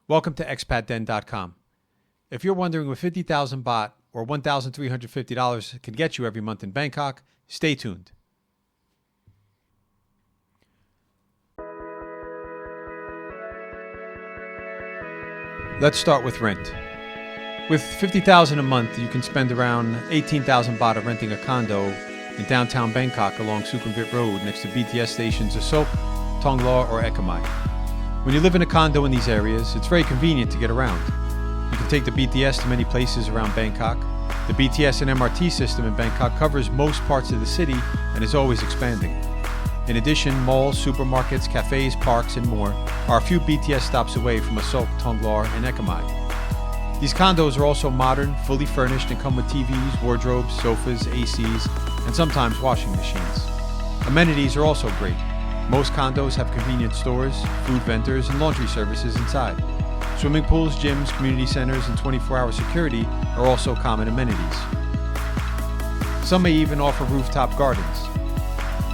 Welcome to expatden.com. If you're wondering what 50,000 baht or $1,350 can get you every month in Bangkok, stay tuned. Let's start with rent. With 50,000 a month, you can spend around 18,000 baht renting a condo in downtown Bangkok along Sukhumvit Road next to BTS stations Asok, Thongla, or Ekamai. When you live in a condo in these areas, it's very convenient to get around. You can take the BTS to many places around Bangkok. The BTS and MRT system in Bangkok covers most parts of the city and is always expanding. In addition, malls, supermarkets, cafes, parks, and more are a few BTS stops away from Asok, Thongla, and Ekamai. These condos are also modern, fully furnished, and come with TVs, wardrobes, sofas, ACs, and sometimes washing machines. Amenities are also great. Most condos have convenience stores, food vendors, and laundry services inside. Swimming pools, gyms, community centers, and 24-hour security are also common amenities. Some may even offer rooftop gardens.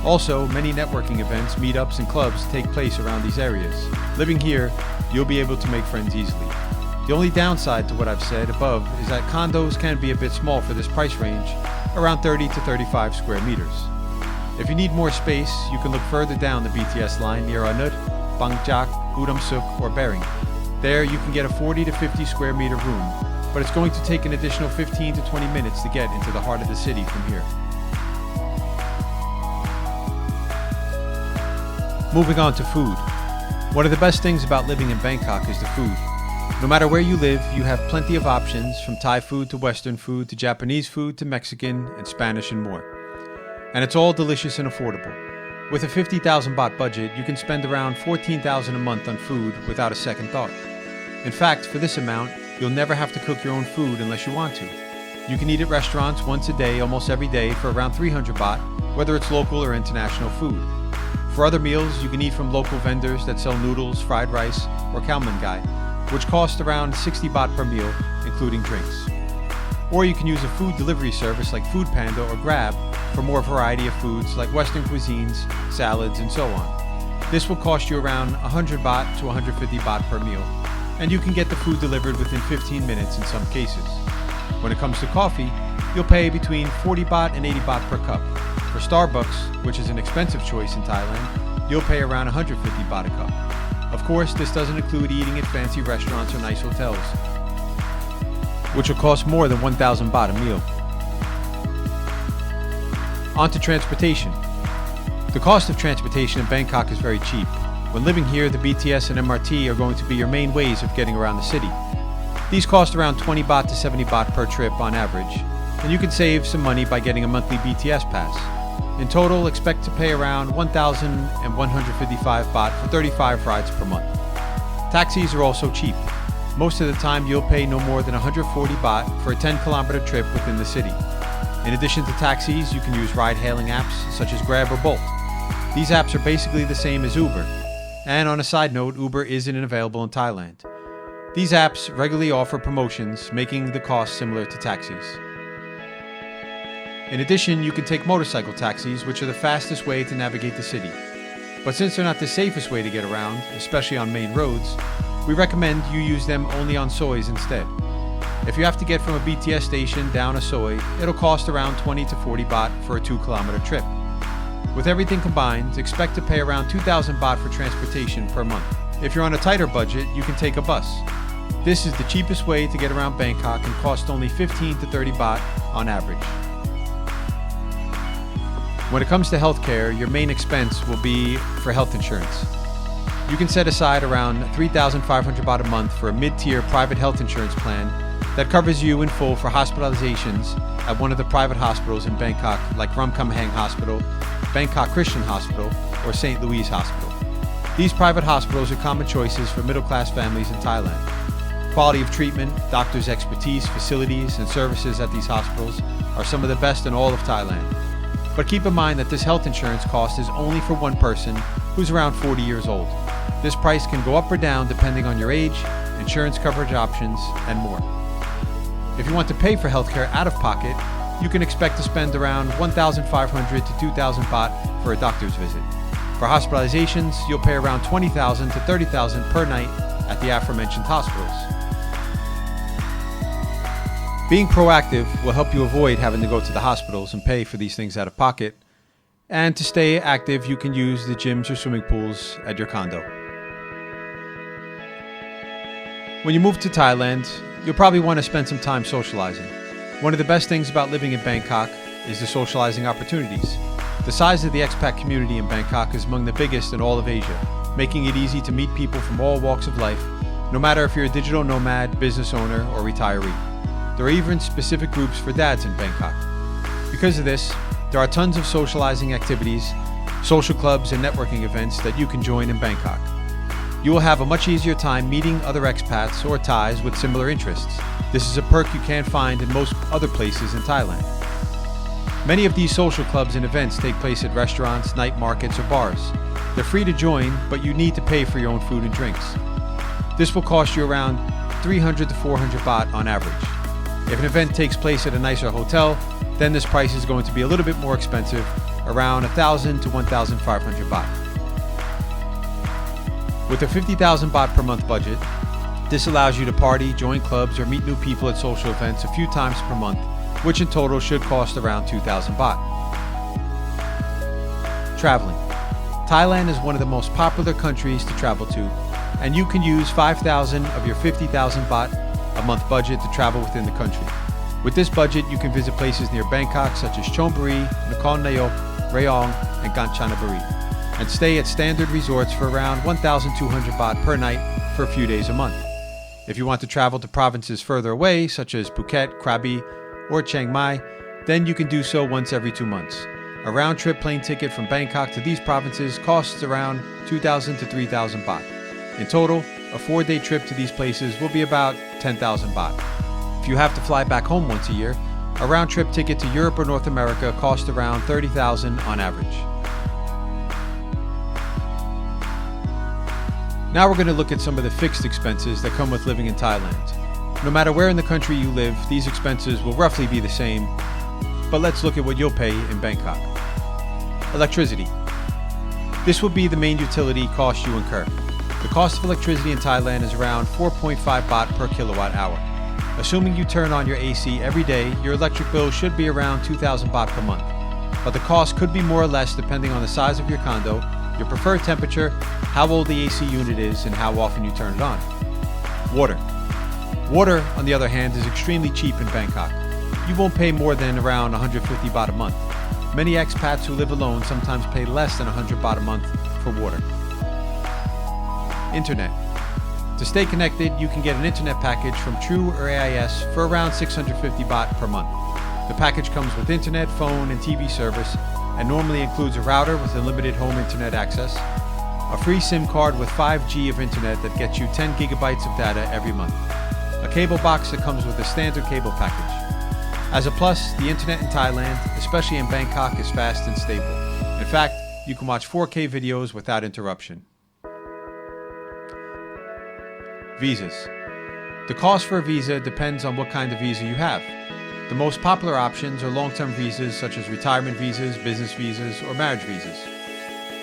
Also, many networking events, meetups, and clubs take place around these areas. Living here, you'll be able to make friends easily. The only downside to what I've said above is that condos can be a bit small for this price range, around 30 to 35 square meters. If you need more space, you can look further down the BTS line near Anut, Bangkok, Udam Suk, or Bering. There, you can get a 40 to 50 square meter room, but it's going to take an additional 15 to 20 minutes to get into the heart of the city from here. Moving on to food. One of the best things about living in Bangkok is the food. No matter where you live, you have plenty of options, from Thai food to Western food to Japanese food to Mexican and Spanish and more. And it's all delicious and affordable. With a 50,000 baht budget, you can spend around 14,000 a month on food without a second thought. In fact, for this amount, you'll never have to cook your own food unless you want to. You can eat at restaurants once a day, almost every day, for around 300 baht, whether it's local or international food. For other meals, you can eat from local vendors that sell noodles, fried rice, or khao gai, which cost around 60 baht per meal, including drinks. Or you can use a food delivery service like Foodpanda or Grab for more variety of foods like Western cuisines, salads, and so on. This will cost you around 100 baht to 150 baht per meal, and you can get the food delivered within 15 minutes in some cases. When it comes to coffee, you'll pay between 40 baht and 80 baht per cup. For Starbucks, which is an expensive choice in Thailand, you'll pay around 150 baht a cup. Of course, this doesn't include eating at fancy restaurants or nice hotels, which will cost more than 1,000 baht a meal. On to transportation. The cost of transportation in Bangkok is very cheap. When living here, the BTS and MRT are going to be your main ways of getting around the city. These cost around 20 baht to 70 baht per trip on average, and you can save some money by getting a monthly BTS pass. In total, expect to pay around 1,155 baht for 35 rides per month. Taxis are also cheap. Most of the time, you'll pay no more than 140 baht for a 10-kilometer trip within the city. In addition to taxis, you can use ride-hailing apps such as Grab or Bolt. These apps are basically the same as Uber. And on a side note, Uber isn't available in Thailand. These apps regularly offer promotions, making the cost similar to taxis. In addition, you can take motorcycle taxis, which are the fastest way to navigate the city. But since they're not the safest way to get around, especially on main roads, we recommend you use them only on sois instead. If you have to get from a BTS station down a soi, it'll cost around 20 to 40 baht for a 2-kilometer trip. With everything combined, expect to pay around 2,000 baht for transportation per month. If you're on a tighter budget, you can take a bus. This is the cheapest way to get around Bangkok and costs only 15 to 30 baht on average. When it comes to healthcare, your main expense will be for health insurance. You can set aside around 3,500 baht a month for a mid-tier private health insurance plan that covers you in full for hospitalizations at one of the private hospitals in Bangkok, like Ramkhamhaeng Hospital, Bangkok Christian Hospital, or St. Louis Hospital. These private hospitals are common choices for middle-class families in Thailand. Quality of treatment, doctors' expertise, facilities, and services at these hospitals are some of the best in all of Thailand. But keep in mind that this health insurance cost is only for one person who's around 40 years old. This price can go up or down depending on your age, insurance coverage options, and more. If you want to pay for healthcare out of pocket, you can expect to spend around 1,500 to 2,000 baht for a doctor's visit. For hospitalizations, you'll pay around 20,000 to 30,000 per night at the aforementioned hospitals. Being proactive will help you avoid having to go to the hospitals and pay for these things out of pocket. And to stay active, you can use the gyms or swimming pools at your condo. When you move to Thailand, you'll probably want to spend some time socializing. One of the best things about living in Bangkok is the socializing opportunities. The size of the expat community in Bangkok is among the biggest in all of Asia, making it easy to meet people from all walks of life, no matter if you're a digital nomad, business owner, or retiree. There are even specific groups for dads in Bangkok. Because of this, there are tons of socializing activities, social clubs, and networking events that you can join in Bangkok. You will have a much easier time meeting other expats or Thais with similar interests. This is a perk you can't find in most other places in Thailand. Many of these social clubs and events take place at restaurants, night markets, or bars. They're free to join, but you need to pay for your own food and drinks. This will cost you around 300 to 400 baht on average. If an event takes place at a nicer hotel, then this price is going to be a little bit more expensive, around 1,000 to 1,500 baht. With a 50,000 baht per month budget, this allows you to party, join clubs, or meet new people at social events a few times per month, which in total should cost around 2,000 baht. Traveling. Thailand is one of the most popular countries to travel to, and you can use 5,000 of your 50,000 baht a month budget to travel within the country. With this budget, you can visit places near Bangkok such as Chonburi, Nakhon Nayok, Rayong, and Kanchanaburi, and stay at standard resorts for around 1,200 baht per night for a few days a month. If you want to travel to provinces further away, such as Phuket, Krabi, or Chiang Mai, then you can do so once every 2 months. A round-trip plane ticket from Bangkok to these provinces costs around 2,000 to 3,000 baht. In total, a 4-day trip to these places will be about 10,000 baht. If you have to fly back home once a year, a round-trip ticket to Europe or North America costs around 30,000 on average. Now we're going to look at some of the fixed expenses that come with living in Thailand. No matter where in the country you live, these expenses will roughly be the same, but let's look at what you'll pay in Bangkok. Electricity. This will be the main utility cost you incur. The cost of electricity in Thailand is around 4.5 baht per kilowatt hour. Assuming you turn on your AC every day, your electric bill should be around 2,000 baht per month. But the cost could be more or less depending on the size of your condo, your preferred temperature, how old the AC unit is, and how often you turn it on. Water. Water, on the other hand, is extremely cheap in Bangkok. You won't pay more than around 150 baht a month. Many expats who live alone sometimes pay less than 100 baht a month for water. Internet. To stay connected, you can get an internet package from True or AIS for around 650 baht per month. The package comes with internet, phone, and TV service, and normally includes a router with unlimited home internet access, a free SIM card with 5G of internet that gets you 10 gigabytes of data every month, a cable box that comes with a standard cable package. As a plus, the internet in Thailand, especially in Bangkok, is fast and stable. In fact, you can watch 4K videos without interruption. Visas. The cost for a visa depends on what kind of visa you have. The most popular options are long-term visas such as retirement visas, business visas, or marriage visas.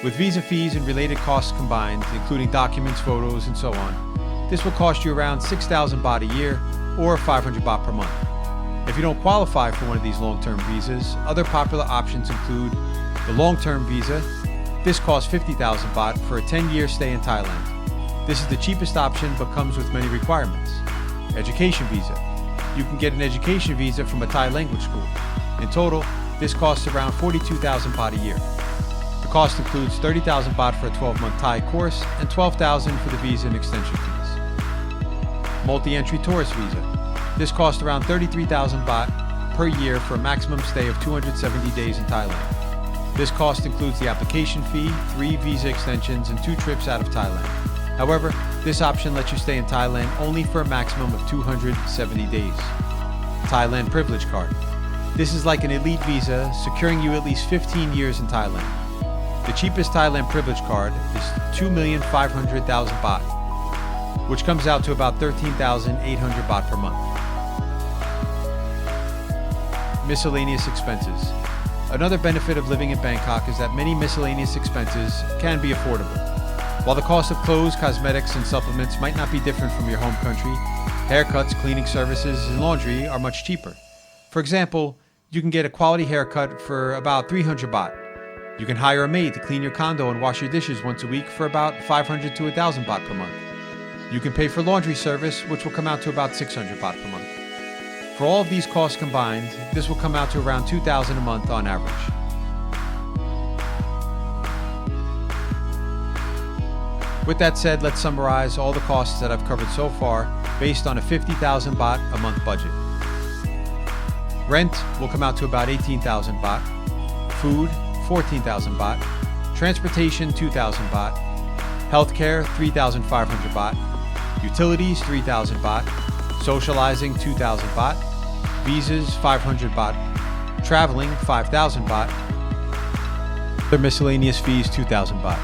With visa fees and related costs combined, including documents, photos, and so on, this will cost you around 6,000 baht a year or 500 baht per month. If you don't qualify for one of these long-term visas, other popular options include the long-term visa. This costs 50,000 baht for a 10-year stay in Thailand. This is the cheapest option but comes with many requirements. Education visa. You can get an education visa from a Thai language school. In total, this costs around 42,000 baht a year. The cost includes 30,000 baht for a 12-month Thai course and 12,000 for the visa and extension fees. Multi-entry tourist visa. This costs around 33,000 baht per year for a maximum stay of 270 days in Thailand. This cost includes the application fee, 3 visa extensions, and 2 trips out of Thailand. However, this option lets you stay in Thailand only for a maximum of 270 days. Thailand Privilege Card. This is like an elite visa, securing you at least 15 years in Thailand. The cheapest Thailand Privilege Card is 2,500,000 baht, which comes out to about 13,800 baht per month. Miscellaneous expenses. Another benefit of living in Bangkok is that many miscellaneous expenses can be affordable. While the cost of clothes, cosmetics, and supplements might not be different from your home country, haircuts, cleaning services, and laundry are much cheaper. For example, you can get a quality haircut for about 300 baht. You can hire a maid to clean your condo and wash your dishes once a week for about 500 to 1,000 baht per month. You can pay for laundry service, which will come out to about 600 baht per month. For all of these costs combined, this will come out to around 2,000 a month on average. With that said, let's summarize all the costs that I've covered so far based on a 50,000 baht a month budget. Rent will come out to about 18,000 baht. Food, 14,000 baht. Transportation, 2,000 baht. Healthcare, 3,500 baht. Utilities, 3,000 baht. Socializing, 2,000 baht. Visas, 500 baht. Traveling, 5,000 baht. Other miscellaneous fees, 2,000 baht.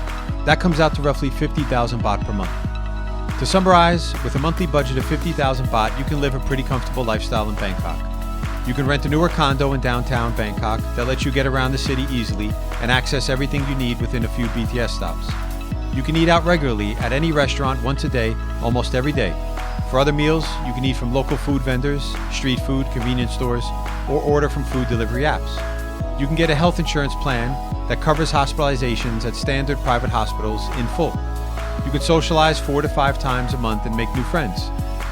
That comes out to roughly 50,000 baht per month. To summarize, with a monthly budget of 50,000 baht, you can live a pretty comfortable lifestyle in Bangkok. You can rent a newer condo in downtown Bangkok that lets you get around the city easily and access everything you need within a few BTS stops. You can eat out regularly at any restaurant once a day, almost every day. For other meals, you can eat from local food vendors, street food, convenience stores, or order from food delivery apps. You can get a health insurance plan that covers hospitalizations at standard private hospitals in full. You can socialize 4 to 5 times a month and make new friends.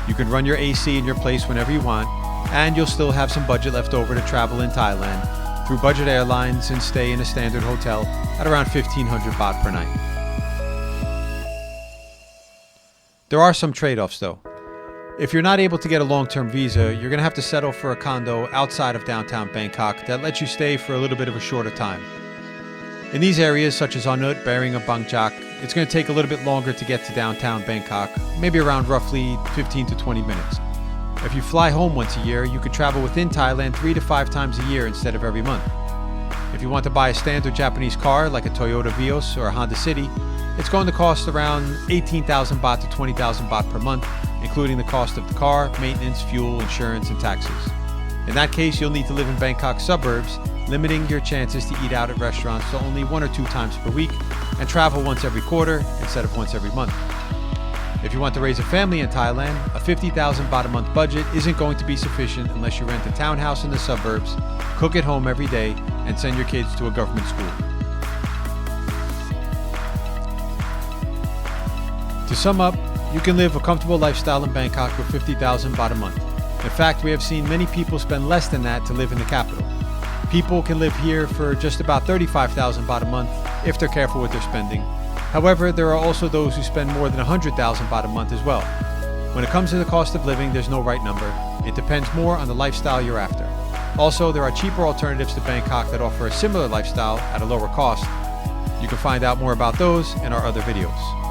You can run your AC in your place whenever you want, and you'll still have some budget left over to travel in Thailand through budget airlines and stay in a standard hotel at around 1,500 baht per night. There are some trade-offs though. If you're not able to get a long-term visa, you're going to have to settle for a condo outside of downtown Bangkok that lets you stay for a little bit of a shorter time. In these areas such as Onut, Bering, or Bangkok, it's going to take a little bit longer to get to downtown Bangkok, maybe around roughly 15 to 20 minutes. If you fly home once a year, you could travel within Thailand 3 to 5 times a year instead of every month. If you want to buy a standard Japanese car like a Toyota Vios or a Honda City, it's going to cost around 18,000 baht to 20,000 baht per month, including the cost of the car, maintenance, fuel, insurance, and taxes. In that case, you'll need to live in Bangkok suburbs, limiting your chances to eat out at restaurants to only 1 or 2 times per week and travel once every quarter instead of once every month. If you want to raise a family in Thailand, a 50,000 baht a month budget isn't going to be sufficient unless you rent a townhouse in the suburbs, cook at home every day, and send your kids to a government school. To sum up, you can live a comfortable lifestyle in Bangkok for 50,000 baht a month. In fact, we have seen many people spend less than that to live in the capital. People can live here for just about 35,000 baht a month if they're careful with their spending. However, there are also those who spend more than 100,000 baht a month as well. When it comes to the cost of living, there's no right number. It depends more on the lifestyle you're after. Also, there are cheaper alternatives to Bangkok that offer a similar lifestyle at a lower cost. You can find out more about those in our other videos.